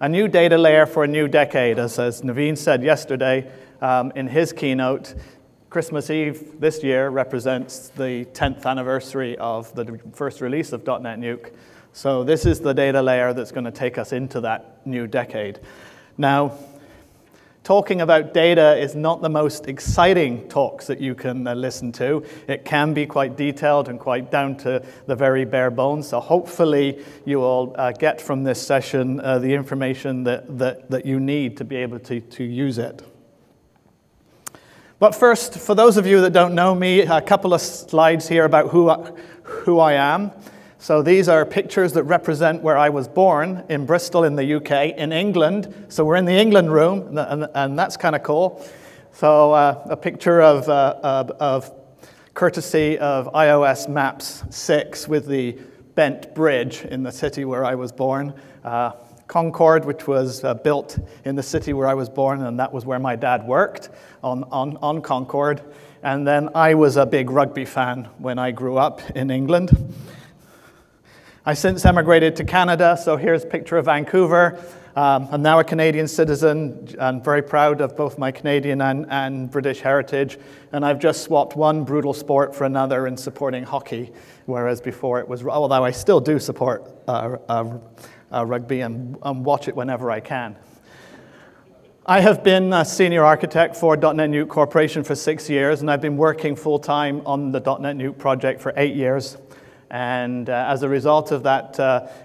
A new data layer for a new decade, as Naveen said yesterday in his keynote. Christmas Eve this year represents the 10th anniversary of the first release of DotNetNuke. So this is the data layer that's going to take us into that new decade. Now, talking about data is not the most exciting talks that you can listen to. It can be quite detailed and quite down to the very bare bones. So hopefully you will get from this session the information that you need to be able to use it. But first, for those of you that don't know me, a couple of slides here about who I am. So these are pictures that represent where I was born, in Bristol in the UK, in England. So we're in the England room, and that's kind of cool. So a picture of courtesy of iOS Maps 6 with the bent bridge in the city where I was born. Concord, which was built in the city where I was born, and that was where my dad worked, on Concord. And then I was a big rugby fan when I grew up in England. I since emigrated to Canada, so here's a picture of Vancouver. I'm now a Canadian citizen. I'm very proud of both my Canadian and British heritage, and I've just swapped one brutal sport for another in supporting hockey, whereas before it was, although I still do support rugby and watch it whenever I can. I have been a senior architect for DotNetNuke Corporation for 6 years, and I've been working full-time on the DotNetNuke project for 8 years. And as a result of that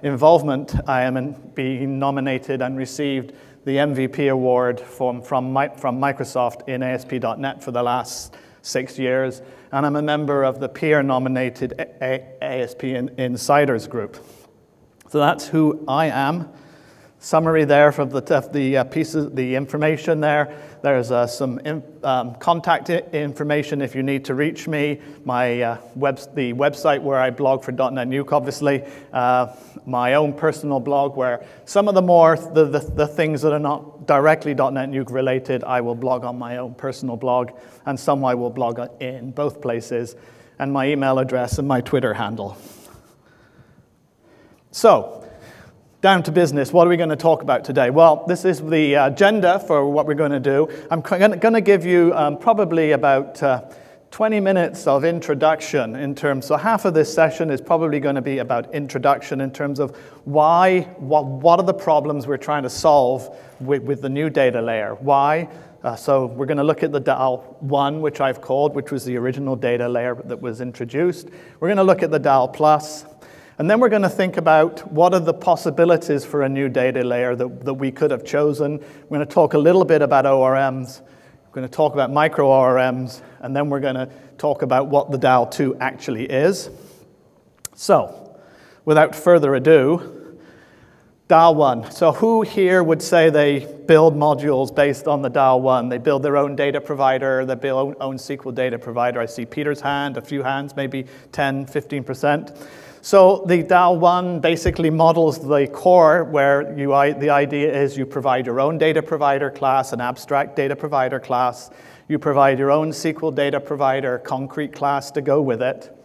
involvement, I am being nominated and received the MVP award from Microsoft in ASP.NET for the last 6 years. And I'm a member of the peer-nominated ASP Insiders group. So that's who I am. Summary there of the pieces, the information there. There's some contact information if you need to reach me. The website where I blog for DotNetNuke, obviously. My own personal blog where some of the things that are not directly DotNetNuke related, I will blog on my own personal blog, and some I will blog in both places, and my email address and my Twitter handle. So, down to business. What are we going to talk about today? Well, this is the agenda for what we're going to do. I'm going to give you probably about 20 minutes of introduction in terms, so half of this session is probably going to be about introduction in terms of what are the problems we're trying to solve with the new data layer. Why? So we're going to look at the DAL1, which I've called, which was the original data layer that was introduced. We're going to look at the DAL+. And then we're going to think about what are the possibilities for a new data layer that we could have chosen. We're going to talk a little bit about ORMs. We're going to talk about micro-ORMs. And then we're going to talk about what the DAL2 actually is. So, without further ado, DAL1. So who here would say they build modules based on the DAL1? They build their own data provider. They build their own SQL data provider. I see Peter's hand, a few hands, maybe 10, 15%. So the DAL1 basically models the core where the idea is you provide your own data provider class, an abstract data provider class. You provide your own SQL data provider concrete class to go with it.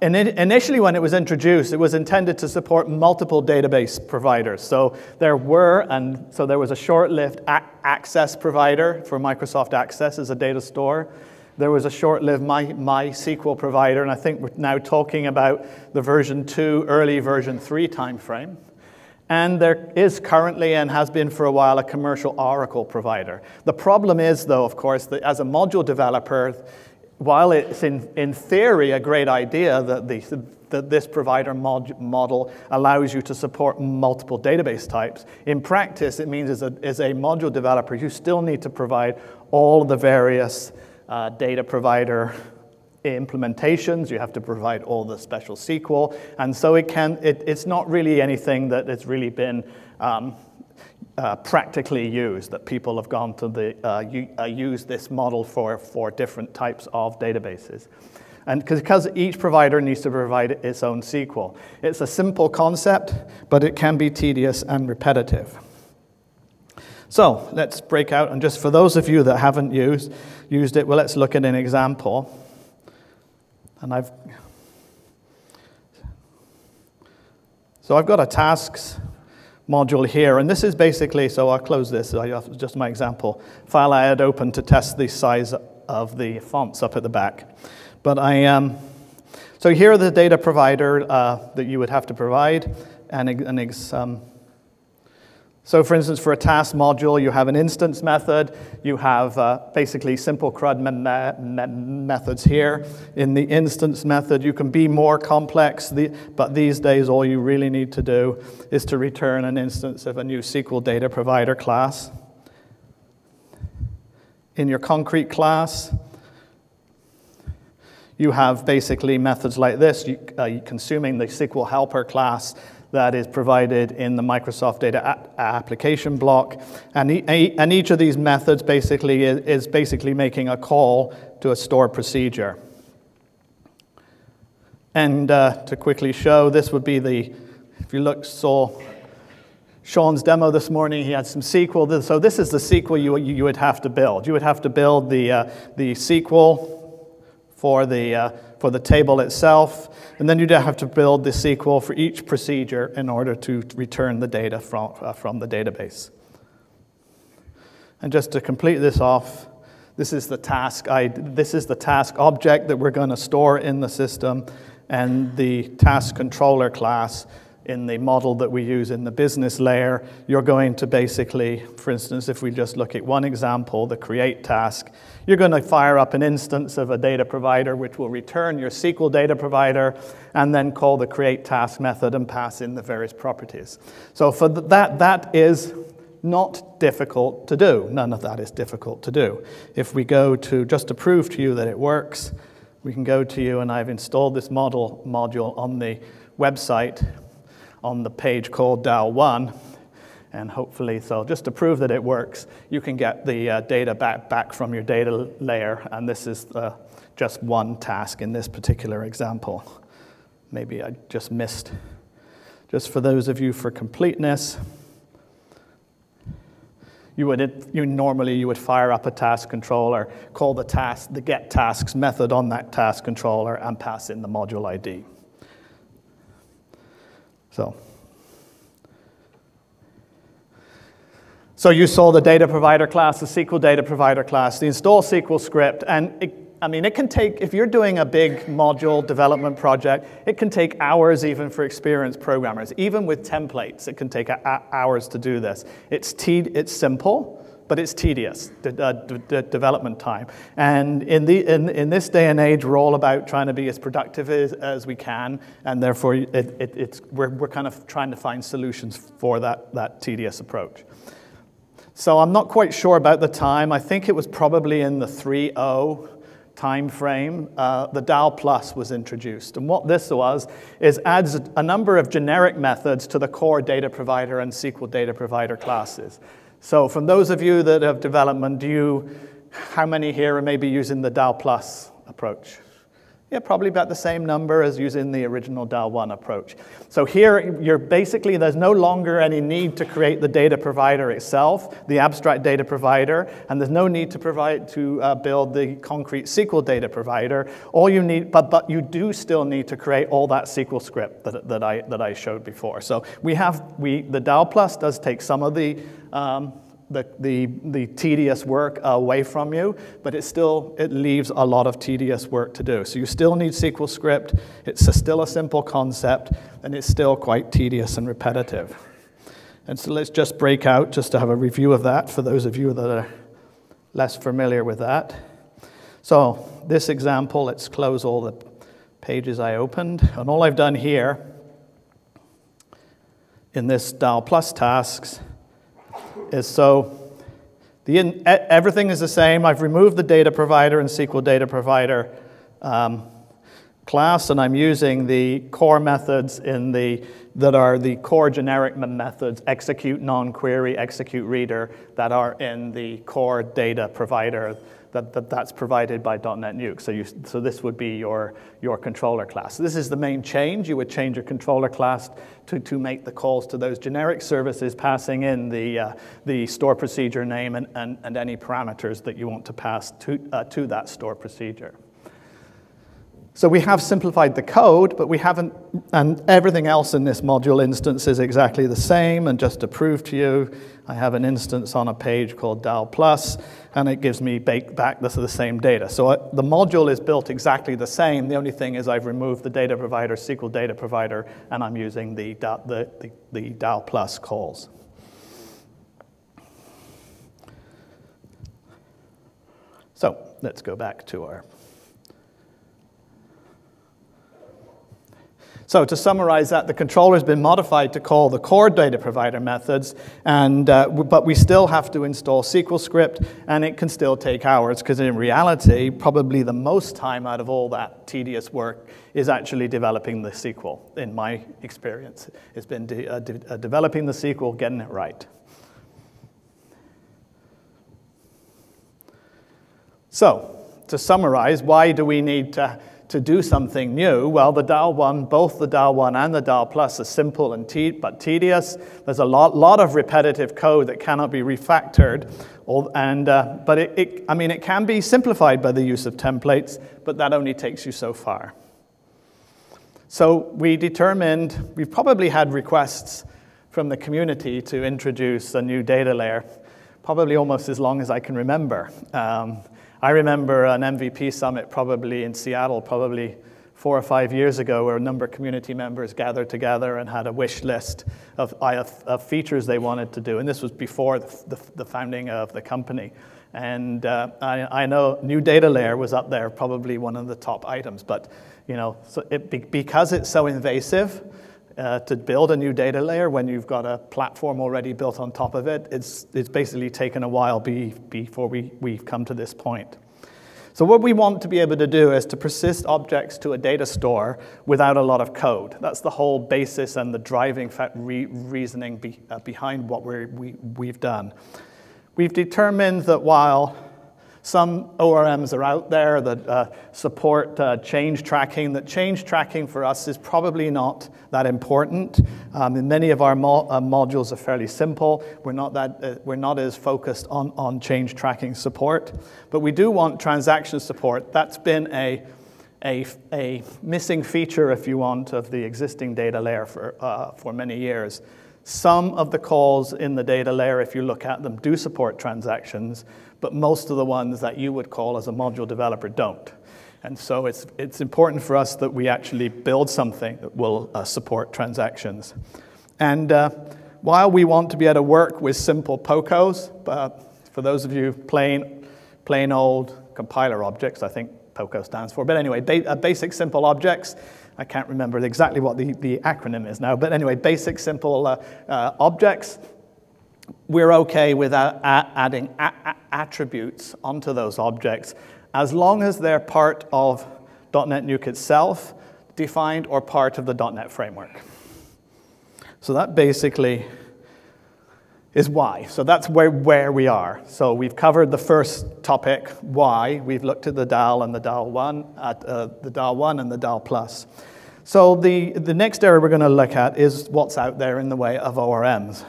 Initially, when it was introduced, it was intended to support multiple database providers. So there was a short-lived Access provider for Microsoft Access as a data store. There was a short-lived MySQL provider, and I think we're now talking about the version 2, early version 3 timeframe. And there is currently, and has been for a while, a commercial Oracle provider. The problem is, though, of course, that as a module developer, while it's in theory a great idea that this provider model allows you to support multiple database types, in practice it means as a module developer you still need to provide all of the various data provider implementations. You have to provide all the special SQL, and so it's not really anything that has really been practically used, that people have gone to use this model for different types of databases. And because each provider needs to provide its own SQL. It's a simple concept, but it can be tedious and repetitive. So let's break out, and just for those of you that haven't used it, well, let's look at an example. And I've got a tasks module here. And this is basically, so I'll close this, just my example, file I had opened to test the size of the fonts up at the back. But so here are the data provider that you would have to provide. So for instance, for a task module, you have an instance method. You have basically simple CRUD methods here. In the instance method, you can be more complex, but these days, all you really need to do is to return an instance of a new SQL data provider class. In your concrete class, you have basically methods like this, consuming the SqlHelper class that is provided in the Microsoft Data Application block. And each of these methods basically is basically making a call to a stored procedure. And to quickly show, this would be if you saw Sean's demo this morning, he had some SQL. So this is the SQL you would have to build. You would have to build the SQL for the table itself, and then you'd have to build the SQL for each procedure in order to return the data from the database. And just to complete this off, this is the task object that we're going to store in the system, and the task controller class in the model that we use in the business layer. You're going to basically, for instance, if we just look at one example, the create task, you're going to fire up an instance of a data provider which will return your SQL data provider and then call the create task method and pass in the various properties. So for that is not difficult to do. None of that is difficult to do. If we go to, just to prove to you that it works, we can go to you, and I've installed this module on the website on the page called DAL2, and hopefully, so just to prove that it works, you can get the data back from your data layer, and this is just one task in this particular example. Maybe I just missed, just for those of you for completeness, normally you would fire up a task controller, call the get tasks method on that task controller, and pass in the module ID. So you saw the data provider class, the SQL data provider class, the install SQL script, and it can take, if you're doing a big module development project, it can take hours even for experienced programmers. Even with templates, it can take hours to do this. It's simple, but it's tedious, development time. And in this day and age, we're all about trying to be as productive as we can, and therefore we're kind of trying to find solutions for that tedious approach. So I'm not quite sure about the time. I think it was probably in the 3.0 time frame, the DAL+ was introduced. And what this is adds a number of generic methods to the core data provider and SQL data provider classes. So from those of you that have development, how many here are maybe using the DAL+ approach? Yeah, probably about the same number as using the original DAL1 approach. So here, there's no longer any need to create the data provider itself, the abstract data provider, and there's no need to build the concrete SQL data provider. All you need, but you do still need to create all that SQL script that I showed before. So the DAL+ does take some of the tedious work away from you, but it leaves a lot of tedious work to do. So you still need SQL script. It's still a simple concept, and it's still quite tedious and repetitive. And so let's just break out just to have a review of that for those of you that are less familiar with that. So this example, let's close all the pages I opened. And all I've done here in this DAL+ tasks is everything is the same. I've removed the data provider and SQL data provider class, and I'm using the core methods that are the core generic methods, execute non-query, execute reader, that are in the core data provider that's provided by DotNetNuke. So this would be your controller class. This is the main change. You would change your controller class to make the calls to those generic services, passing in the store procedure name and any parameters that you want to pass to that store procedure. So we have simplified the code, but we haven't, and everything else in this module instance is exactly the same. And just to prove to you, I have an instance on a page called DAL+, and it gives me back the same data. So the module is built exactly the same. The only thing is I've removed the data provider, SqlDataProvider, and I'm using the DAL+ calls. So let's go back to our. So to summarize that, the controller has been modified to call the core data provider methods, but we still have to install SQL script, and it can still take hours, because in reality, probably the most time out of all that tedious work is actually developing the SQL, in my experience. It's been developing the SQL, getting it right. So to summarize, why do we need to do something new? Well, the DAL1, both the DAL1 and the DAL+ are simple and but tedious. There's a lot of repetitive code that cannot be refactored, but it can be simplified by the use of templates, but that only takes you so far. So we determined, we've probably had requests from the community to introduce a new data layer, probably almost as long as I can remember. I remember an MVP summit probably in Seattle, probably 4 or 5 years ago, where a number of community members gathered together and had a wish list of features they wanted to do. And this was before the founding of the company. And I know new data layer was up there, probably one of the top items. But because it's so invasive, to build a new data layer when you've got a platform already built on top of it, it's basically taken a while before we've come to this point. So what we want to be able to do is to persist objects to a data store without a lot of code. That's the whole basis and the driving reasoning behind what we've done. We've determined that while some ORMs are out there that support change tracking. That change tracking for us is probably not that important. And many of our modules are fairly simple. We're not as focused on change tracking support, but we do want transaction support. That's been a missing feature, if you want, of the existing data layer for many years. Some of the calls in the data layer, if you look at them, do support transactions, but most of the ones that you would call as a module developer don't. And so it's important for us that we actually build something that will support transactions. And while we want to be able to work with simple POCOs, for those of you plain old compiler objects, I think POCO stands for, but anyway, basic simple objects. I can't remember exactly what the acronym is now, but anyway, basic simple objects. We're okay with adding attributes onto those objects as long as they're part of DotNetNuke itself, defined, or part of the .NET framework. So that basically is why. So that's where we are. So we've covered the first topic, why. We've looked at the DAL and the DAL1, the DAL1 and the DAL+. So the next area we're going to look at is what's out there in the way of ORMs.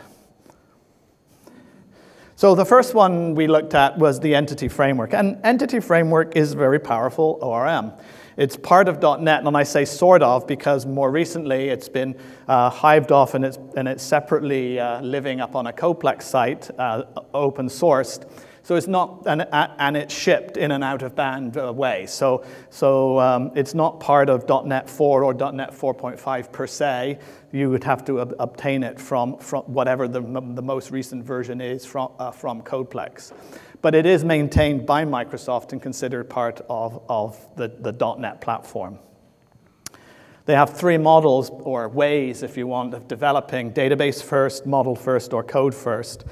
So the first one we looked at was the entity framework. And entity framework is a very powerful ORM. It's part of .NET, and I say sort of because more recently it's been hived off and it's separately living up on a Coplex site, open sourced. So it's not, and it's shipped in an out-of-band way. So it's not part of .NET 4 or .NET 4.5 per se. You would have to obtain it from whatever the most recent version is from Coplex. But it is maintained by Microsoft and considered part of the .NET platform. They have 3 models, or ways, if you want, of developing: database first, model first, or code first.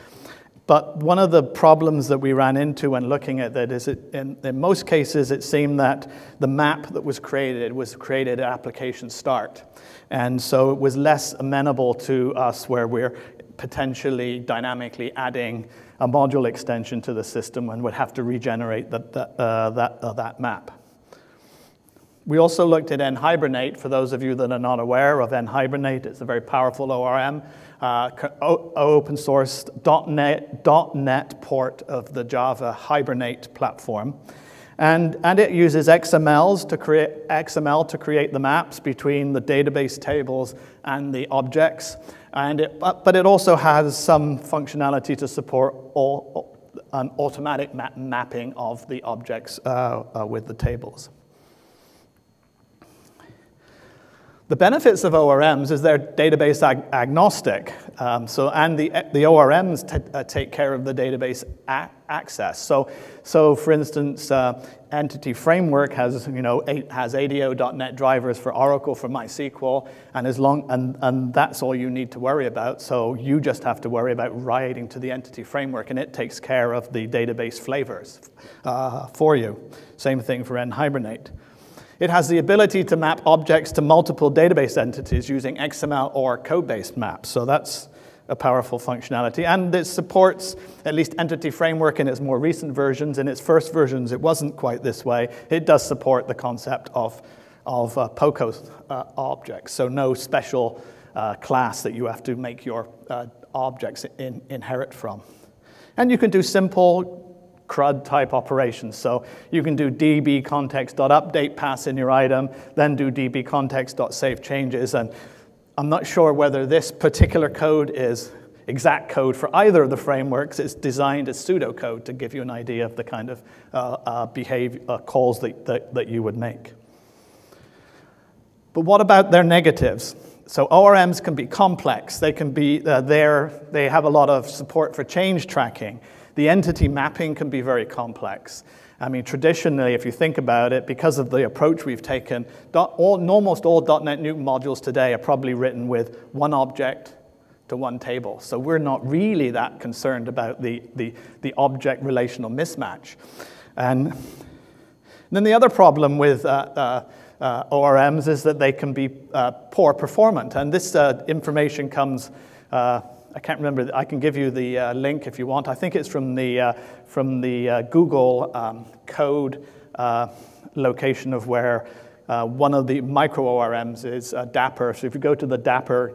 But one of the problems that we ran into when looking at that is in most cases it seemed that the map that was created at application start. And so it was less amenable to us where we're potentially dynamically adding a module extension to the system and would have to regenerate that map. We also looked at nhibernate. For those of you that are not aware of nhibernate, it's a very powerful ORM, open source .NET port of the Java Hibernate platform. And it uses XML to create the maps between the database tables and the objects. But it also has some functionality to support an automatic mapping of the objects with the tables. The benefits of ORMs is they're database agnostic. And the ORMs take care of the database access. So for instance, Entity Framework has ADO.NET drivers for Oracle, for MySQL, and that's all you need to worry about. So you just have to worry about writing to the Entity Framework, and it takes care of the database flavors for you. Same thing for NHibernate. It has the ability to map objects to multiple database entities using XML or code-based maps. So that's a powerful functionality. And it supports at least Entity Framework in its more recent versions. In its first versions, it wasn't quite this way. It does support the concept of POCO objects. So no special class that you have to make your objects inherit from. And you can do simple CRUD type operations. So you can do dbcontext.update pass in your item, then do dbcontext.save changes. And I'm not sure whether this particular code is exact code for either of the frameworks. It's designed as pseudocode to give you an idea of the kind of behavior calls that you would make. But what about their negatives? So ORMs can be complex. They can be they have a lot of support for change tracking. The entity mapping can be very complex. I mean, traditionally, if you think about it, because of the approach we've taken, almost all DotNetNuke modules today are probably written with one object to one table. So we're not really that concerned about the object relational mismatch. And then the other problem with ORMs is that they can be poor performant. And this information comes I can't remember. I can give you the link if you want. I think it's from the Google code location of where one of the micro-ORMs is Dapper. So if you go to the Dapper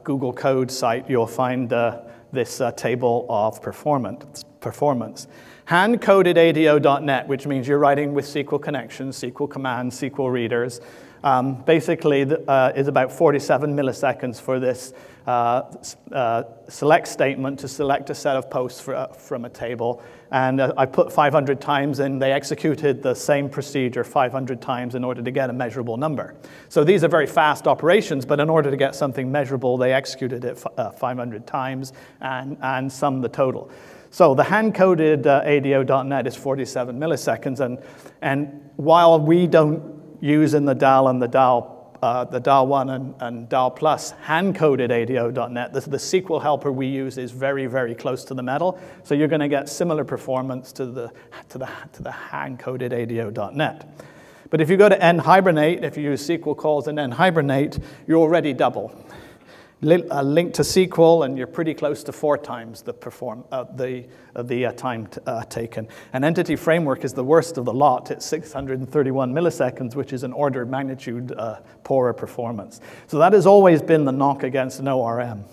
Google code site, you'll find this table of performance. Hand-coded ADO.NET, which means you're writing with SQL connections, SQL commands, SQL readers, basically is about 47 milliseconds for this select statement to select a set of posts from a table. And I put 500 times, and they executed the same procedure 500 times in order to get a measurable number. So these are very fast operations, but in order to get something measurable, they executed it 500 times and summed the total. So the hand-coded ADO.NET is 47 milliseconds, and while we don't use in the DAL and the DAL1 and DAL Plus hand-coded ADO.NET, the SqlHelper we use is very, very close to the metal. So you're going to get similar performance to the hand-coded ADO.NET. But if you go to NHibernate, if you use SQL calls in NHibernate, you're already double. A link to SQL, and you're pretty close to 4 times the time taken. And Entity Framework is the worst of the lot. It's 631 milliseconds, which is an order of magnitude poorer performance. So that has always been the knock against an ORM.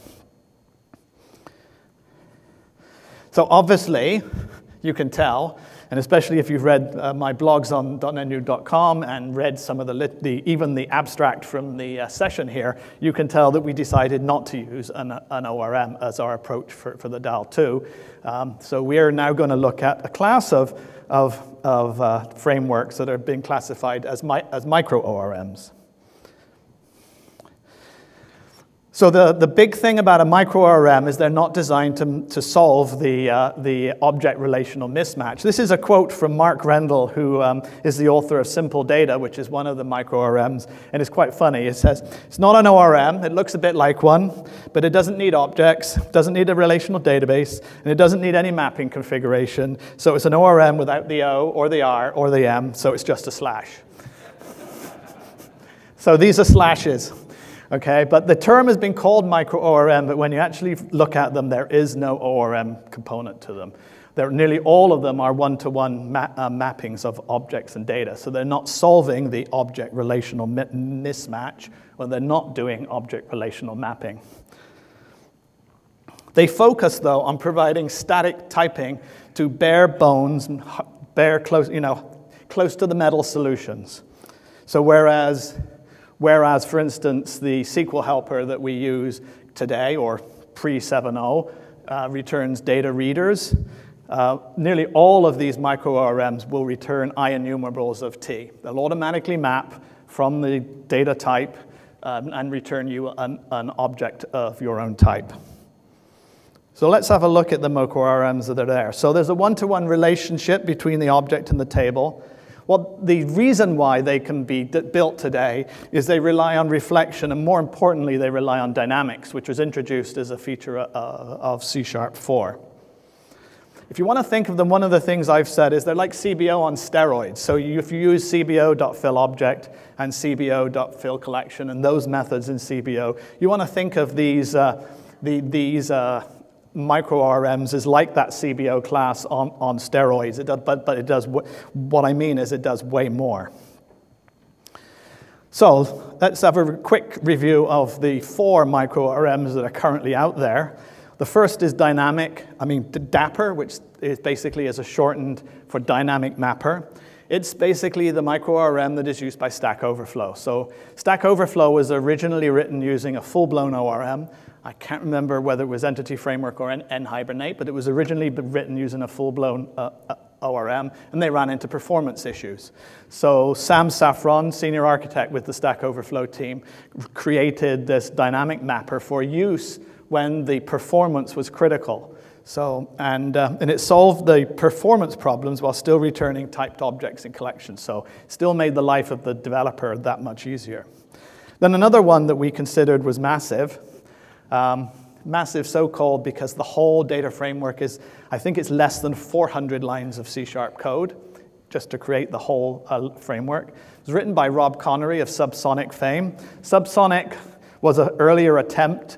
So obviously, you can tell, and especially if you've read my blogs on dotnetnuke.com and read some of even the abstract from the session here, you can tell that we decided not to use an ORM as our approach for the DAL2. So we are now going to look at a class of frameworks that are being classified as micro-ORMs. So the big thing about a micro-ORM is they're not designed to solve the object relational mismatch. This is a quote from Mark Rendell, who is the author of Simple Data, which is one of the micro-ORMs, and it's quite funny. It says, it's not an ORM, it looks a bit like one, but it doesn't need objects, doesn't need a relational database, and it doesn't need any mapping configuration. So it's an ORM without the O or the R or the M, so it's just a slash. So these are slashes. Okay, but the term has been called micro-ORM, but when you actually look at them, there is no ORM component to them. Nearly all of them are one-to-one mappings of objects and data, so they're not solving the object relational mismatch, or they're not doing object relational mapping. They focus, though, on providing static typing to bare bones bare, close, close to the metal solutions. So whereas, for instance, the SqlHelper that we use today, or pre-7.0, returns data readers, nearly all of these micro-ORMs will return I-enumerables of T. They'll automatically map from the data type and return you an object of your own type. So let's have a look at the micro-ORMs that are there. So there's a one-to-one relationship between the object and the table. Well, the reason why they can be built today is they rely on reflection, and more importantly, they rely on dynamics, which was introduced as a feature of C#4. If you want to think of them, one of the things I've said is they're like CBO on steroids. So if you use CBO.fillObject and CBO.fillCollection and those methods in CBO, you want to think of these micro-ORMs is like that CBO class on steroids. It does, but it does, what I mean is it does way more. So let's have a quick review of the 4 micro-ORMs that are currently out there. The first is DAPR, which is basically is a shortened for dynamic mapper. It's basically the micro-ORM that is used by Stack Overflow. So Stack Overflow was originally written using a full-blown ORM. I can't remember whether it was Entity Framework or NHibernate, but it was originally written using a full-blown ORM, and they ran into performance issues. So Sam Saffron, senior architect with the Stack Overflow team, created this dynamic mapper for use when the performance was critical. So, and it solved the performance problems while still returning typed objects and collections. So still made the life of the developer that much easier. Then another one that we considered was Massive. Massive so-called because the whole data framework is, I think it's less than 400 lines of C# code just to create the whole framework. It was written by Rob Connery of Subsonic fame. Subsonic was an earlier attempt,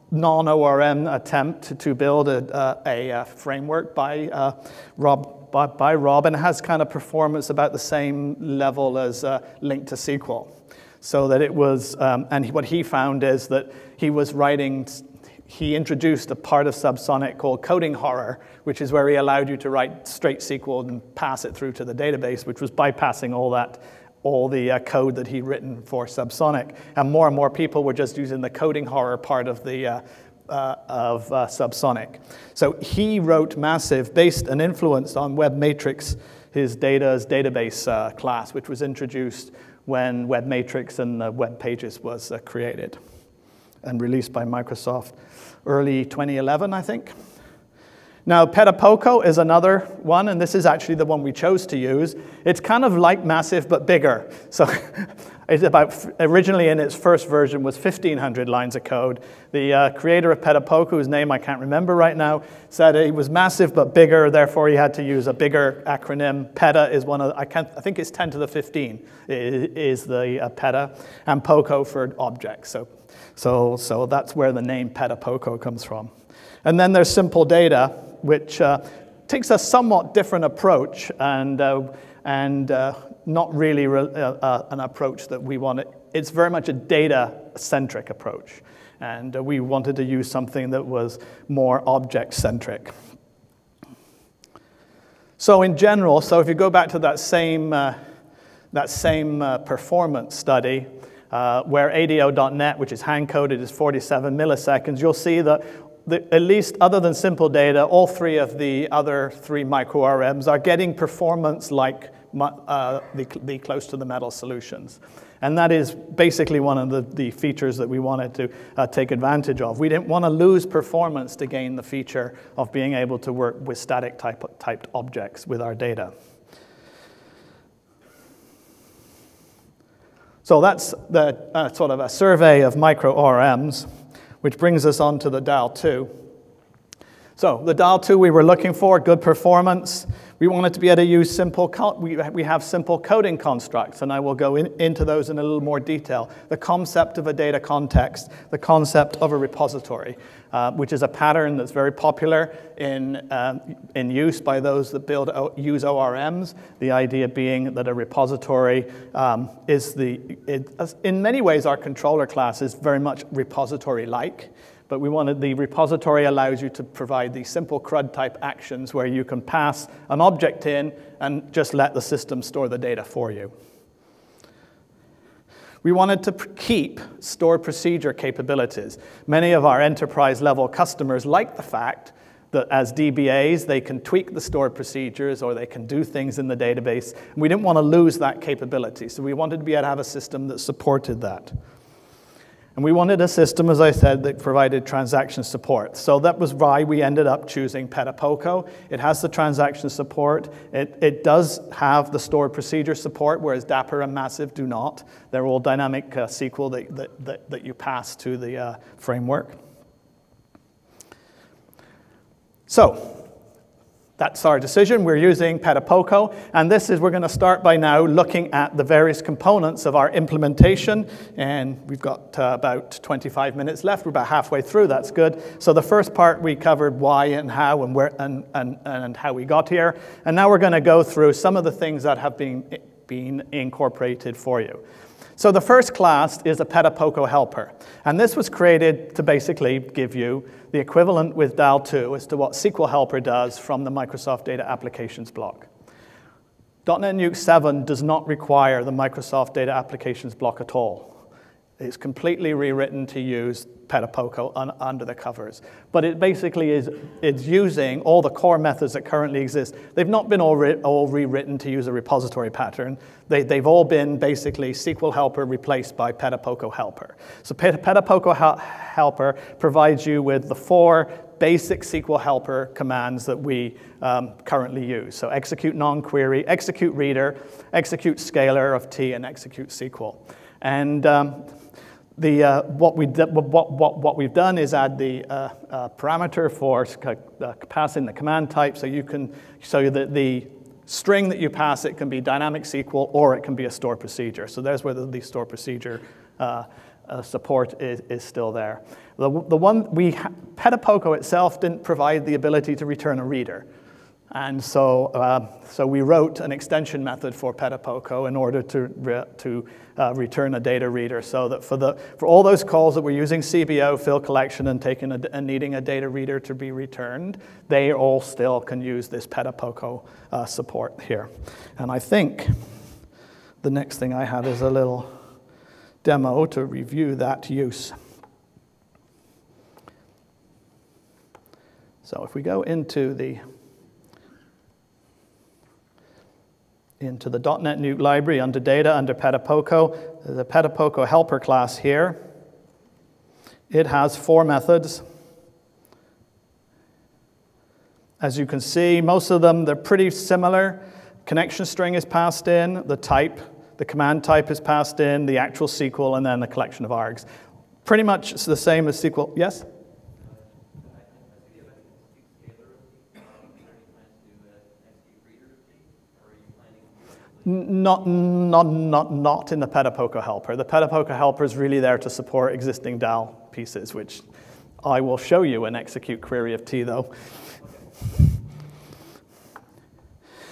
non-ORM attempt to build a framework by Rob, and it has kind of performance about the same level as Link to SQL. So that it was, and what he found is that he introduced a part of Subsonic called coding horror, which is where he allowed you to write straight SQL and pass it through to the database, which was bypassing all the code that he'd written for Subsonic. And more people were just using the coding horror part of the Subsonic. So he wrote Massive based and influenced on WebMatrix, his database class, which was introduced when WebMatrix and Web Pages was created and released by Microsoft early 2011, I think. Now, PetaPoco is another one, and this is actually the one we chose to use. It's kind of like Massive, but bigger. So it's originally in its first version was 1,500 lines of code. The creator of PetaPoco, whose name I can't remember right now, said it was massive but bigger, therefore he had to use a bigger acronym. Peta is one of, I think it's 10 to the 15 is the Peta, and Poco for objects. So that's where the name PetaPoco comes from. And then there's Simple Data, which takes a somewhat different approach and not really an approach that we want. It's very much a data-centric approach. And we wanted to use something that was more object-centric. So in general, so if you go back to that same performance study, where ADO.NET, which is hand-coded, is 47 milliseconds, you'll see that at least other than Simple Data, all 3 of the other 3 micro-ORMs are getting performance like the close to the metal solutions. And that is basically one of the features that we wanted to take advantage of. We didn't want to lose performance to gain the feature of being able to work with static typed objects with our data. So that's the sort of a survey of micro-ORMs, which brings us on to the DAL2. So the DAL2 we were looking for, good performance. We wanted to be able to use we have simple coding constructs, and I will go into those in a little more detail. The concept of a data context, the concept of a repository, which is a pattern that's very popular in use by those that use ORMs. The idea being that a repository is in many ways our controller class is very much repository-like, but we wanted the repository allows you to provide these simple CRUD type actions where you can pass an object in and just let the system store the data for you. We wanted to keep stored procedure capabilities. Many of our enterprise level customers like the fact that as DBAs, they can tweak the stored procedures or they can do things in the database. We didn't want to lose that capability, so we wanted to be able to have a system that supported that. And we wanted a system, as I said, that provided transaction support. So that was why we ended up choosing PetaPoco. It has the transaction support. It does have the stored procedure support, whereas Dapper and Massive do not. They're all dynamic SQL that you pass to the framework. So that's our decision. We're using PetaPoco, and we're going to start by now looking at the various components of our implementation, and we've got about 25 minutes left. We're about halfway through. That's good. So the first part we covered why and how and where and how we got here, and now we're going to go through some of the things that have been incorporated for you. So the first class is a PetaPoco helper, and this was created to basically give you the equivalent with DAL2 as to what SqlHelper does from the Microsoft Data Applications block. DotNetNuke 7 does not require the Microsoft Data Applications block at all. It's completely rewritten to use PetaPoco under the covers. But it basically it's using all the core methods that currently exist. They've not been all rewritten to use a repository pattern. They've all been basically SqlHelper replaced by PetaPoco helper. So PetaPoco helper provides you with the 4 basic SqlHelper commands that we currently use. So execute non-query, execute reader, execute scalar of T, and execute SQL. And what we've done is add the parameter for passing the command type, so that the string that you pass it can be dynamic SQL or it can be a store procedure. So there's where the store procedure support is still there. PetaPoco itself didn't provide the ability to return a reader. And so we wrote an extension method for PetaPoco in order to return a data reader, so that for all those calls that were using CBO, fill collection, and needing a data reader to be returned, they all still can use this PetaPoco support here. And I think the next thing I have is a little demo to review that use. So if we go into the .NET Nuke library under data, under PetaPoco, there's a PetaPoco helper class here. It has 4 methods. As you can see, most of them, they're pretty similar. Connection string is passed in, the command type is passed in, the actual SQL, and then the collection of args. Pretty much it's the same as SQL. Yes? Not in the PetaPoco helper. The PetaPoco helper is really there to support existing DAL pieces, which I will show you an execute query of T, though.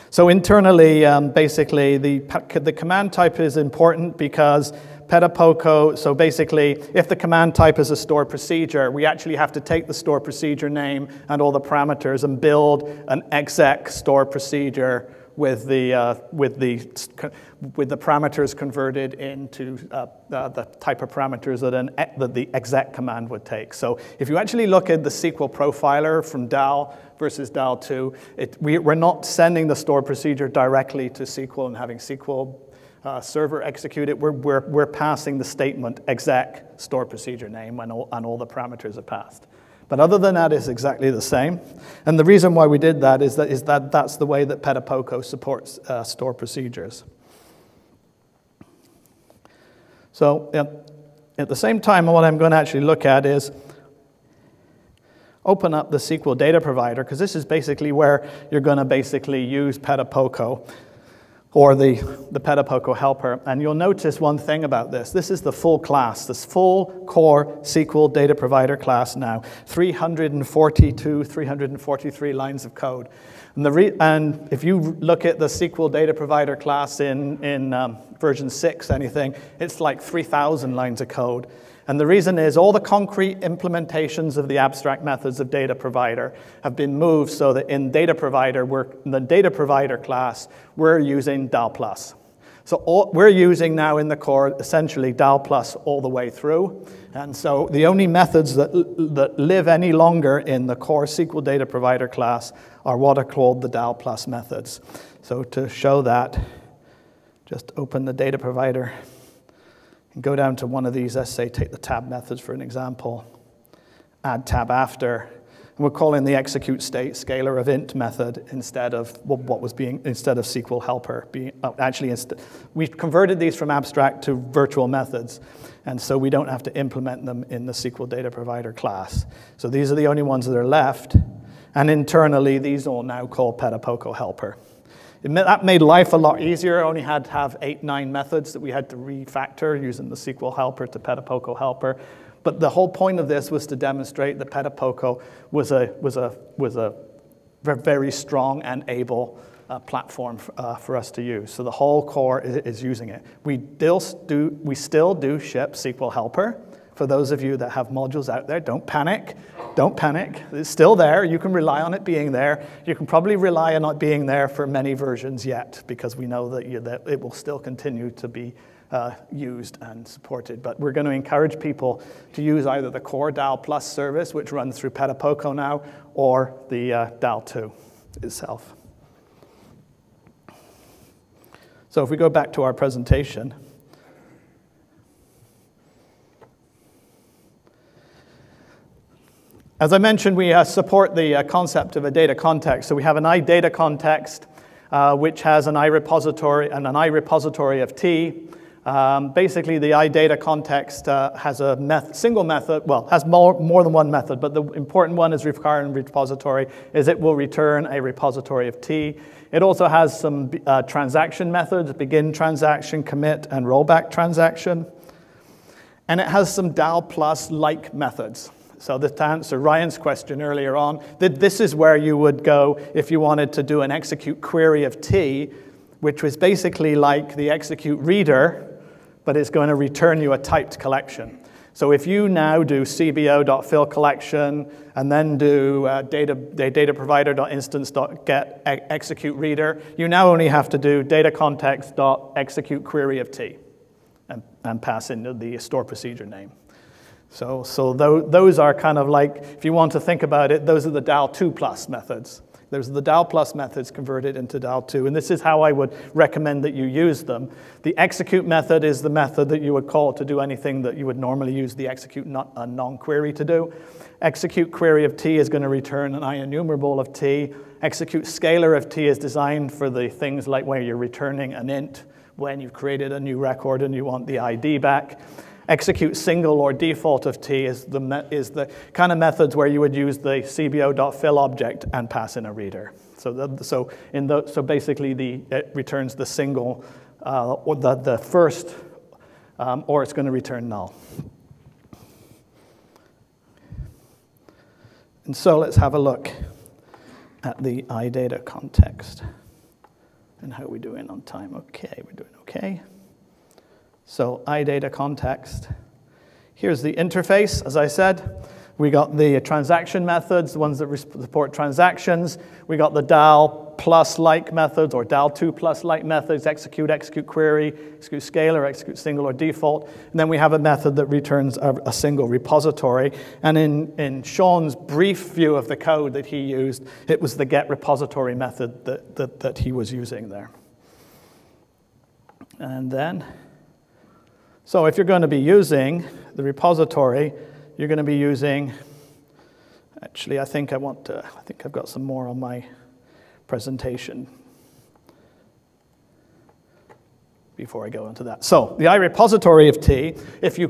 So internally, basically, the command type is important because PetaPoco, so basically, if the command type is a store procedure, we actually have to take the store procedure name and all the parameters and build an exec store procedure with the parameters converted into the type of parameters that the exec command would take. So if you actually look at the SQL profiler from DAL versus DAL2, we're not sending the store procedure directly to SQL and having SQL server execute it. We're passing the statement exec store procedure name when all the parameters are passed. But other than that, it's exactly the same. And the reason why we did that is that that's the way that PetaPoco supports store procedures. So at the same time, what I'm going to actually look at is open up the SqlDataProvider, because this is basically where you're going to basically use PetaPoco, or the PetaPoco helper. And you'll notice one thing about this. This is the full class, this full core SqlDataProvider class now. 343 lines of code. And if you look at the SqlDataProvider class in version 6, anything, it's like 3,000 lines of code. And the reason is all the concrete implementations of the abstract methods of DataProvider have been moved so that in DataProvider, in the DataProvider class, we're using DAL+. So we're using now in the core essentially DAL+ all the way through. And so the only methods that live any longer in the core SqlDataProvider class are what are called the DAL+ methods. So to show that, just open the DataProvider and go down to one of these. Let's say take the tab methods for an example. Add tab after. And we're calling the execute state scalar of int method instead of SqlHelper. We've converted these from abstract to virtual methods, and so we don't have to implement them in the SqlDataProvider class. So these are the only ones that are left, and internally these all now call PetaPoco helper. That made life a lot easier. I only had to have 8, 9 methods that we had to refactor using the SqlHelper to PetaPoco helper. But the whole point of this was to demonstrate that PetaPoco was a very strong and able platform for us to use. So the whole core is using it. We still do ship SqlHelper. For those of you that have modules out there, don't panic. Don't panic. It's still there. You can rely on it being there. You can probably rely on it being there for many versions yet, because we know that it will still continue to be used and supported. But we're going to encourage people to use either the core DAL+ service, which runs through PetaPoco now, or the DAL2 itself. So if we go back to our presentation, as I mentioned, we support the concept of a data context. So we have an iData context, which has an iRepository and an iRepository of T. Basically, the iData context has a single method, well, has more than one method, but the important one is requiring repository, is it will return a repository of T. It also has some transaction methods, begin transaction, commit, and rollback transaction. And it has some DAL+-like methods. So to answer Ryan's question earlier on, this is where you would go if you wanted to do an execute query of T, which was basically like the execute reader, but it's going to return you a typed collection. So if you now do cbo.fillCollection and then do dataprovider.instance.get execute reader, you now only have to do dataContext.execute query of T and pass in the store procedure name. So those are kind of like, if you want to think about it, those are the DAL2+ methods. Those are the DAL+ methods converted into DAL2, and this is how I would recommend that you use them. The execute method is the method that you would call to do anything that you would normally use the execute non-query to do. Execute query of T is going to return an IEnumerable of T. Execute scalar of T is designed for the things like where you're returning an int when you've created a new record and you want the ID back. Execute single or default of T is the kind of methods where you would use the cbo.fill object and pass in a reader. So basically it returns the single or the first, or it's going to return null. And so let's have a look at the iData context. And how are we doing on time? Okay, we're doing okay. So iData context. Here's the interface, as I said. We got the transaction methods, the ones that support transactions. We got the DAL+-like methods, or DAL2+-like methods, execute query, execute scalar, execute single or default. And then we have a method that returns a single repository. And in Sean's brief view of the code that he used, it was the get repository method that he was using there. And then, so if you're going to be using the repository, you're going to be using, actually, I think I've got some more on my presentation before I go into that. So the iRepository of T, if you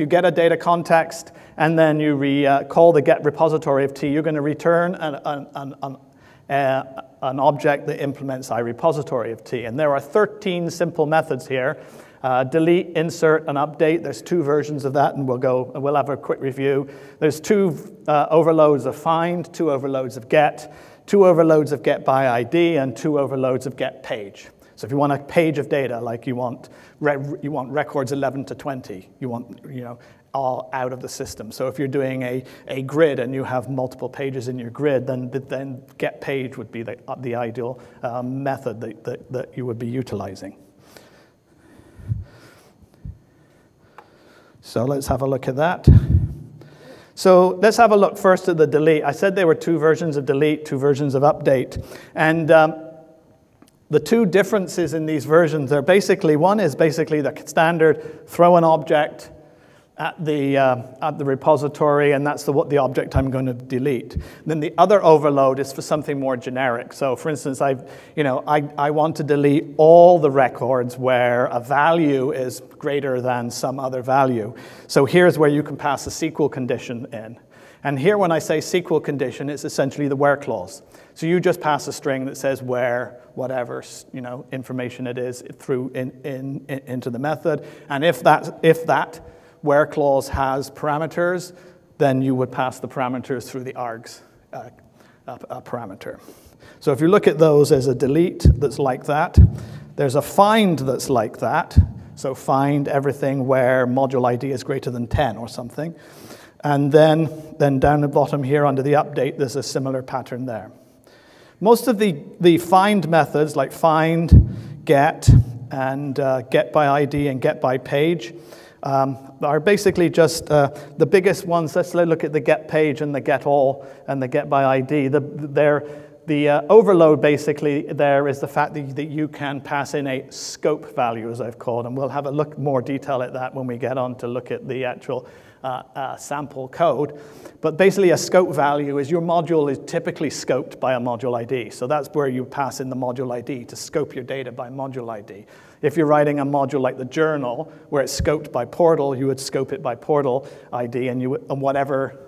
get a data context and then you call the get repository of T, you're going to return an object that implements iRepository of T. And there are 13 simple methods here. Delete, insert, and update. There's 2 versions of that, and we'll have a quick review. There's 2 overloads of find, 2 overloads of get, 2 overloads of get by ID, and 2 overloads of get page. So if you want a page of data, like you want records 11 to 20, you want all out of the system. So if you're doing a grid and you have multiple pages in your grid, then get page would be the ideal method that you would be utilizing. So let's have a look at that. So let's have a look first at the delete. I said there were 2 versions of delete, 2 versions of update. And the 2 differences in these versions are basically, one is basically the standard throw an object at the repository, and that's what the object I'm going to delete. Then the other overload is for something more generic. So for instance, I want to delete all the records where a value is greater than some other value. So here's where you can pass a SQL condition in. And here when I say SQL condition, it's essentially the where clause. So you just pass a string that says where, whatever information it is into the method. And if that where clause has parameters, then you would pass the parameters through the args parameter. So if you look at those, there's a delete that's like that. There's a find that's like that. So find everything where module ID is greater than 10 or something. And then down the bottom here under the update, there's a similar pattern there. Most of the find methods like find, get, and get by ID and get by page are basically just the biggest ones. Let's look at the get page and the get all and the get by ID. The overload basically there is the fact that you can pass in a scope value, as I've called, and we'll have a look more detail at that when we get on to look at the actual sample code. But basically a scope value is your module is typically scoped by a module ID. So that's where you pass in the module ID to scope your data by module ID. If you're writing a module like the journal, where it's scoped by portal, you would scope it by portal ID, and whatever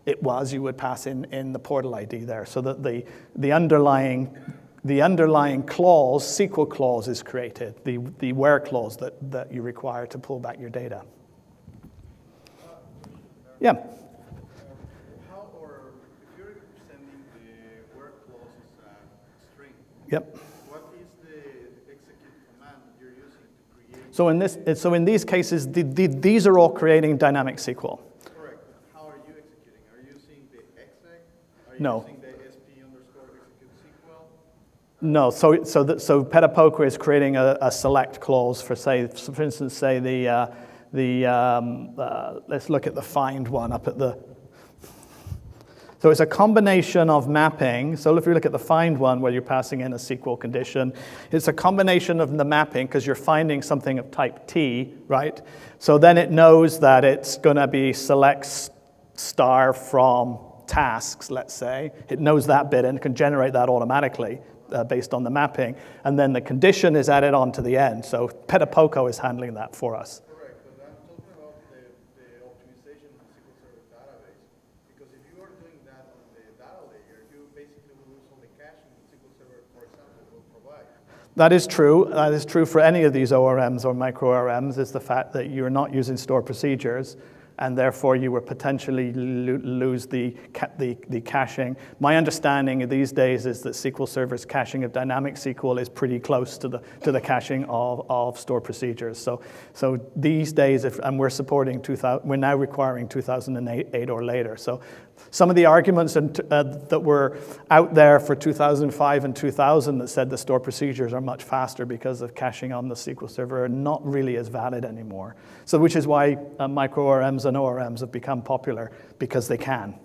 it was, you would pass in the portal ID there, so that the underlying clause, SQL clause, is created, the where clause that you require to pull back your data. Yeah. How, or if you're sending the where clause as a string, yep. What is the execute command you're using to create? So in these cases, these are all creating dynamic SQL. Correct. How are you executing? Are you using the exec? Are you No. using the sp_execute SQL? No. So PetaPoco is creating a select clause for instance, say let's look at the find one up at the. So it's a combination of mapping. So if you look at the find one where you're passing in a SQL condition, it's a combination of the mapping because you're finding something of type T, right? So then it knows that it's going to be select star from tasks, let's say. It knows that bit and can generate that automatically based on the mapping. And then the condition is added on to the end. So PetaPoco is handling that for us. That is true. That is true for any of these ORMs or micro-ORMs, is the fact that you're not using stored procedures, and therefore you will potentially lose the caching. My understanding these days is that SQL Server's caching of dynamic SQL is pretty close to the caching of stored procedures. So these days, and we're supporting we're now requiring 2008 or later. So some of the arguments that were out there for 2005 and 2000 that said the stored procedures are much faster because of caching on the SQL Server are not really as valid anymore. So which is why micro-ORMs and ORMs have become popular, because they can.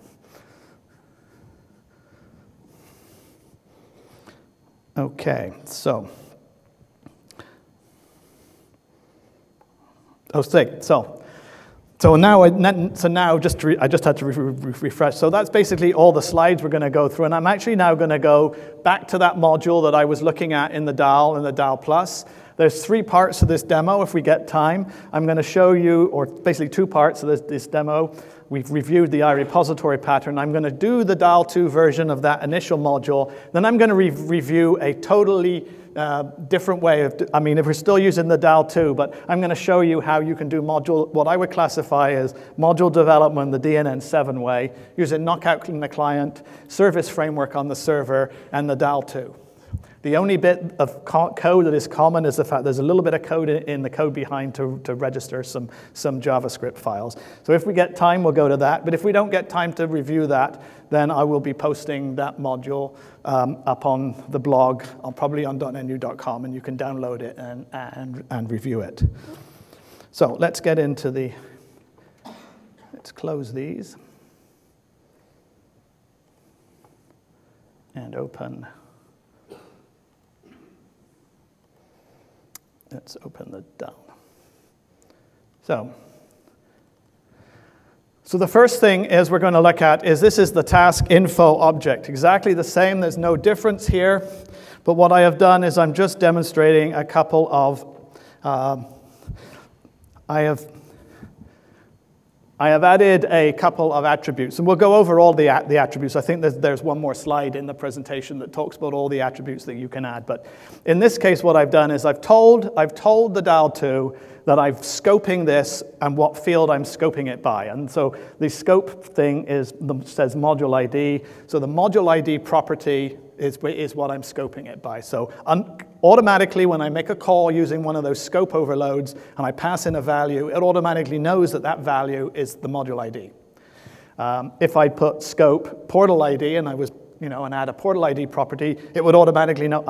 Okay, so. So now, I just had to refresh. So that's basically all the slides we're going to go through. And I'm actually now going to go back to that module that I was looking at in the DAL and the DAL+. There's 3 parts of this demo if we get time. I'm going to show you, or basically 2 parts of this demo. We've reviewed the iRepository pattern. I'm going to do the DAL2 version of that initial module. Then I'm going to review a totally different way of, if we're still using the DAL2, but I'm going to show you how you can do what I would classify as module development the DNN7 way, using Knockout in the client, service framework on the server, and the DAL2. The only bit of code that is common is the fact there's a little bit of code in the code behind to register some JavaScript files. So if we get time, we'll go to that. But if we don't get time to review that, then I will be posting that module up on the blog, probably on .NetNuke.com, and you can download it and review it. So let's get into let's close these and open. Let's open the DAL. So the first thing is we're going to look at is this is the task info object. Exactly the same. There's no difference here. But what I have done is I'm just demonstrating a couple of I have added a couple of attributes, and we'll go over all the attributes. I think there's one more slide in the presentation that talks about all the attributes that you can add. But in this case, what I've done is I've told the DAL2 that I'm scoping this and what field I'm scoping it by. And so the scope thing says module ID. So the module ID property is what I'm scoping it by. So automatically, when I make a call using one of those scope overloads and I pass in a value, it automatically knows that value is the module ID. If I put scope portal ID and I was, and add a portal ID property, it would automatically know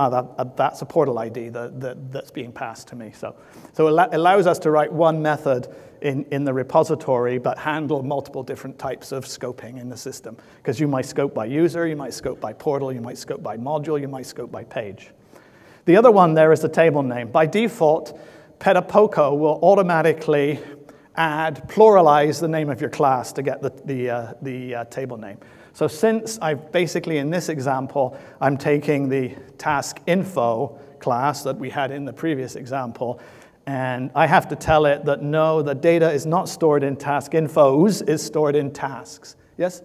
that's a portal ID that's being passed to me. So it allows us to write one method in the repository, but handle multiple different types of scoping in the system. Because you might scope by user, you might scope by portal, you might scope by module, you might scope by page. The other one there is the table name. By default, PetaPoco will automatically pluralize the name of your class to get the table name. So since I've basically, in this example, I'm taking the task info class that we had in the previous example, and I have to tell it that no, the data is not stored in task infos, it's stored in tasks. Yes?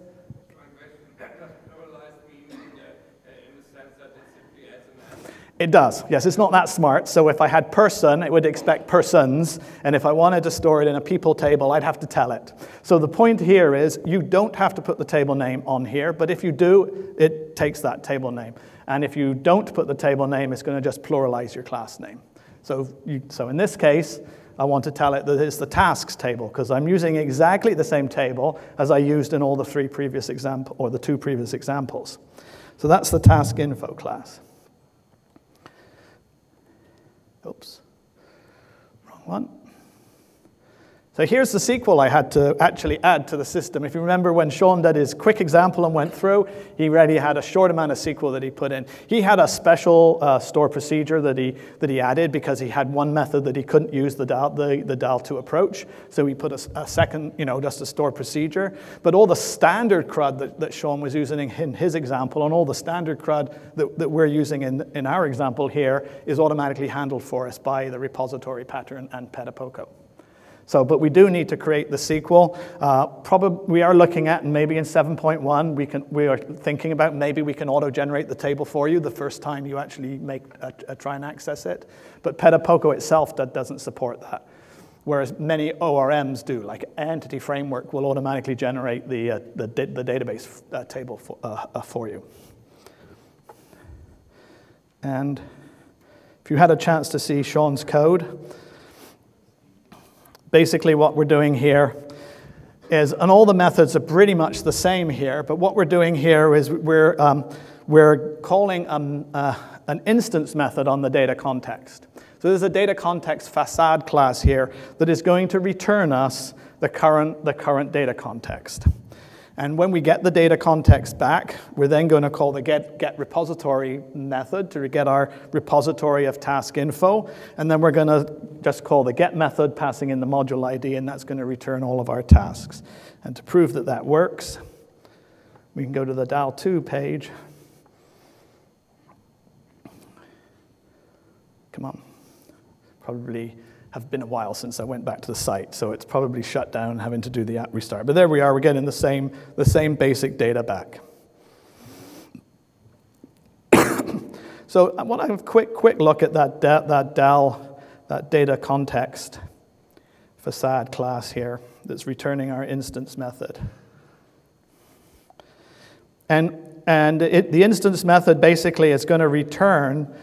It does, yes, it's not that smart. So if I had person, it would expect persons. And if I wanted to store it in a people table, I'd have to tell it. So the point here is you don't have to put the table name on here, but if you do, it takes that table name. And if you don't put the table name, it's going to just pluralize your class name. So in this case, I want to tell it that it's the tasks table, because I'm using exactly the same table as I used in all the two previous examples. So that's the task info class. Oops, wrong one. So here's the SQL I had to actually add to the system. If you remember when Sean did his quick example and went through, he already had a short amount of SQL that he put in. He had a special store procedure that he added because he had one method that he couldn't use the DAL2 approach. So he put a second, just a store procedure. But all the standard CRUD that Sean was using in his example and all the standard CRUD that we're using in our example here is automatically handled for us by the repository pattern and PetaPoco. But we do need to create the SQL. We are looking at, and maybe in 7.1, we are thinking about maybe we can auto-generate the table for you the first time you actually try and access it. But PetaPoco itself doesn't support that, whereas many ORMs do. Like Entity Framework will automatically generate the database table for you. And if you had a chance to see Sean's code, basically what we're doing here is, and all the methods are pretty much the same here, but what we're doing here is we're calling an instance method on the data context. So there's a data context facade class here that is going to return us the current data context. And when we get the data context back, we're then going to call the get repository method to get our repository of task info. And then we're going to just call the get method, passing in the module ID, and that's going to return all of our tasks. And to prove that that works, we can go to the DAL2 page. Come on. Probably have been a while since I went back to the site, so it's probably shut down, having to do the app restart. But there we are, we're getting the same basic data back. So I want to have a quick look at that data context facade class here that's returning our instance method. And the instance method basically is going to return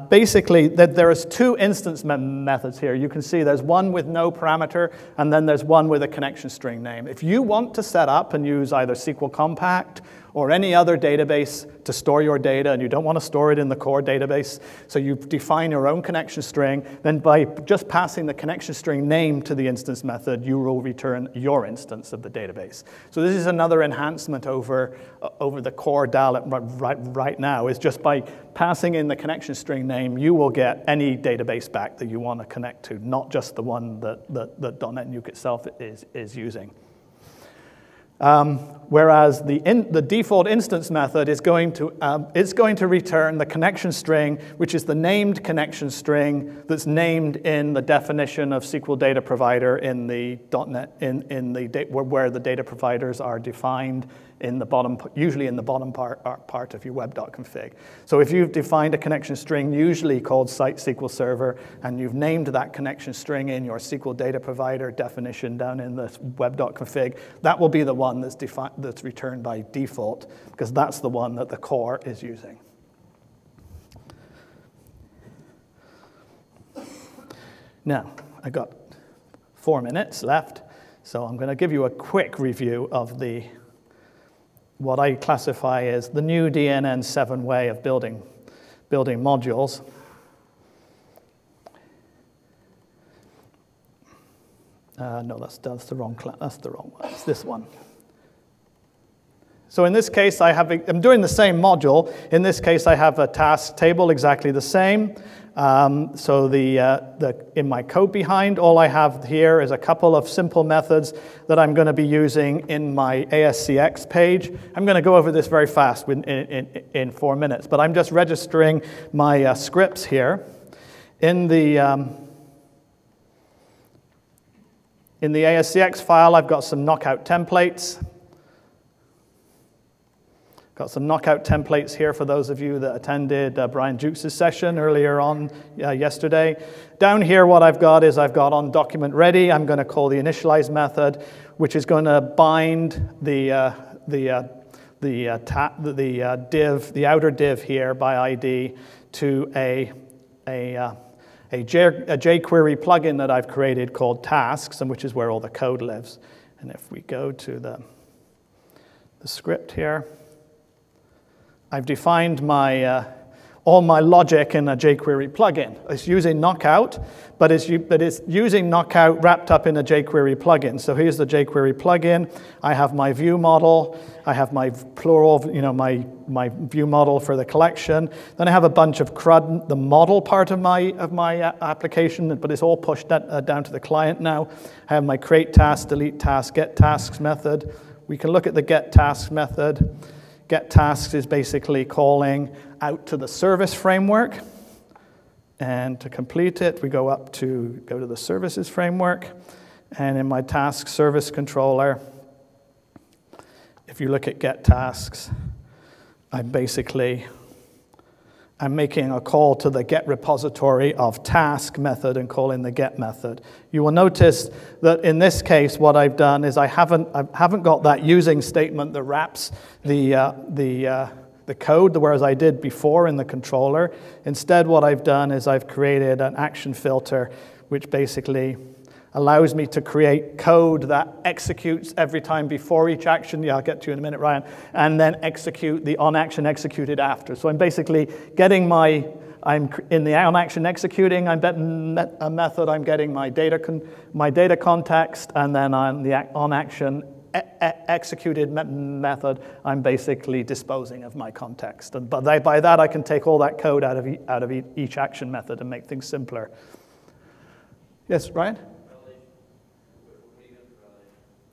basically that there is two instance methods here. You can see there's one with no parameter, and then there's one with a connection string name. If you want to set up and use either SQL Compact or any other database to store your data, and you don't want to store it in the core database, so you define your own connection string, then by just passing the connection string name to the instance method, you will return your instance of the database. So this is another enhancement over the core DAL right now, is just by passing in the connection string name, you will get any database back that you want to connect to, not just the one that .NET itself is using. Whereas the default instance method is going to return the connection string, which is the named connection string that's named in the definition of SqlDataProvider in the .NET where the data providers are defined in the bottom, usually in the bottom part of your web.config. So if you've defined a connection string usually called site SQL Server, and you've named that connection string in your SqlDataProvider definition down in the web.config, that will be the one that's returned by default, because that's the one that the core is using. Now, I got 4 minutes left, so I'm going to give you a quick review of what I classify as the new DNN7 way of building modules. No, that's the wrong one. It's this one. So in this case, I'm doing the same module. In this case, I have a task table exactly the same. So in my code behind, all I have here is a couple of simple methods that I'm going to be using in my ASCX page. I'm going to go over this very fast in 4 minutes, but I'm just registering my scripts here. In the ASCX file, I've got some knockout templates. Got some knockout templates here for those of you that attended Brian Jukes' session earlier on yesterday. Down here, what I've got is I've got on document ready. I'm going to call the initialize method, which is going to bind the outer div here by ID to a jQuery plugin that I've created called tasks, and which is where all the code lives. And if we go to the script here, I've defined all my logic in a jQuery plugin. It's using knockout, but it's using knockout wrapped up in a jQuery plugin. So here's the jQuery plugin. I have my view model. I have my plural, my view model for the collection. Then I have a bunch of CRUD, the model part of my application, but it's all pushed down to the client now. I have my create task, delete task, get tasks method. We can look at the get tasks method. Get tasks is basically calling out to the service framework. And to complete it, we go to the services framework. And in my task service controller, if you look at get tasks, I'm making a call to the get repository of task method and calling the get method. You will notice that in this case, what I've done is I haven't got that using statement that wraps the code, whereas I did before in the controller. Instead, what I've done is I've created an action filter, which basically allows me to create code that executes every time before each action. Yeah, I'll get to you in a minute, Ryan. And then execute the on action executed after. So I'm basically getting I'm in the on action executing, I'm a method, I'm getting my data context, and then on the on action executed method, I'm basically disposing of my context. And by that, I can take all that code out of each action method and make things simpler. Yes, Ryan?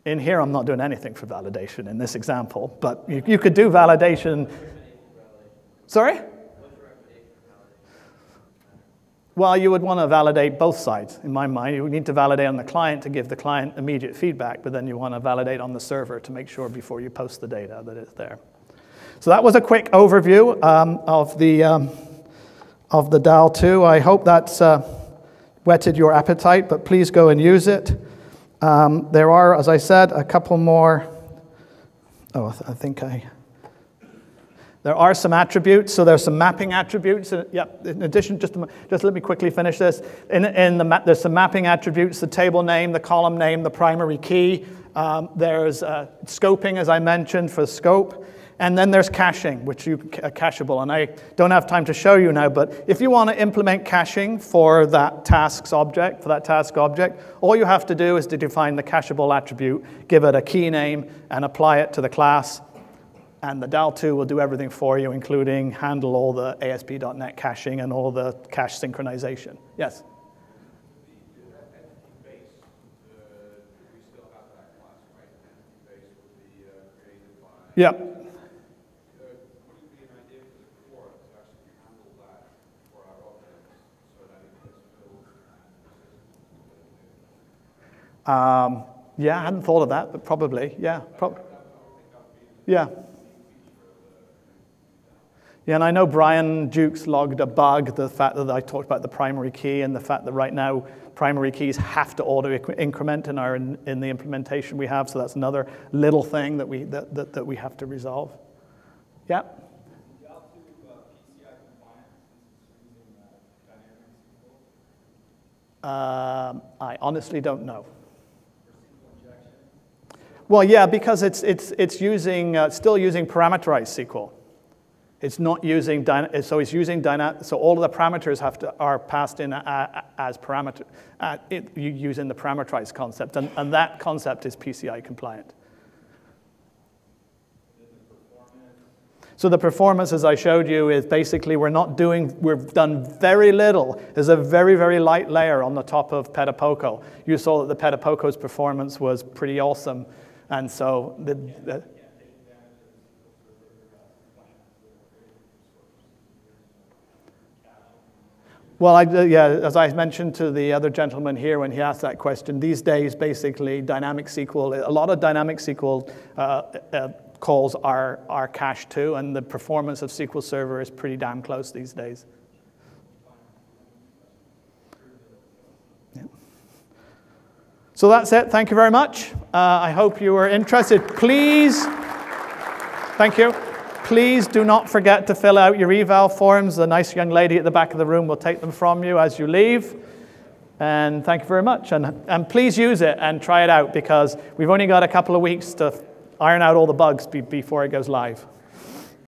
In here, I'm not doing anything for validation in this example, but you could do validation. Sorry? Well, you would want to validate both sides, in my mind. You would need to validate on the client to give the client immediate feedback, but then you want to validate on the server to make sure before you post the data that it's there. So that was a quick overview of the DAL2. I hope that's whetted your appetite, but please go and use it. There are, as I said, a couple more. Oh, I think I There are some attributes, so there's some mapping attributes. In addition, just let me quickly finish this. There's some mapping attributes, the table name, the column name, the primary key. There's scoping, as I mentioned, for scope. And then there's caching, which are cacheable. And I don't have time to show you now, but if you want to implement caching for that task object, all you have to do is to define the cacheable attribute, give it a key name, and apply it to the class. And the DAL2 will do everything for you, including handle all the ASP.NET caching and all the cache synchronization. Yes? Yeah. Yeah, I hadn't thought of that, but probably, yeah. Yeah. Yeah, and I know Brian Dukes logged a bug, the fact that I talked about the primary key and the fact that right now primary keys have to auto-increment in the implementation we have, so that's another little thing that we have to resolve. Yeah? I honestly don't know. Well, yeah, because it's still using parameterized SQL. It's not using so it's using so all of the parameters are passed in as parameter using the parameterized concept, and that concept is PCI compliant. So the performance, as I showed you, is basically we've done very little. There's a very, very light layer on the top of PetaPoco. You saw that the PetaPoco's performance was pretty awesome, and so well, yeah, as I mentioned to the other gentleman here when he asked that question, these days, basically, dynamic SQL, a lot of dynamic SQL calls are cached too, and the performance of SQL Server is pretty damn close these days. Yeah. So that's it. Thank you very much. I hope you were interested. Please, thank you. Please do not forget to fill out your eval forms. The nice young lady at the back of the room will take them from you as you leave. And thank you very much. And please use it and try it out, because we've only got a couple of weeks to iron out all the bugs before it goes live.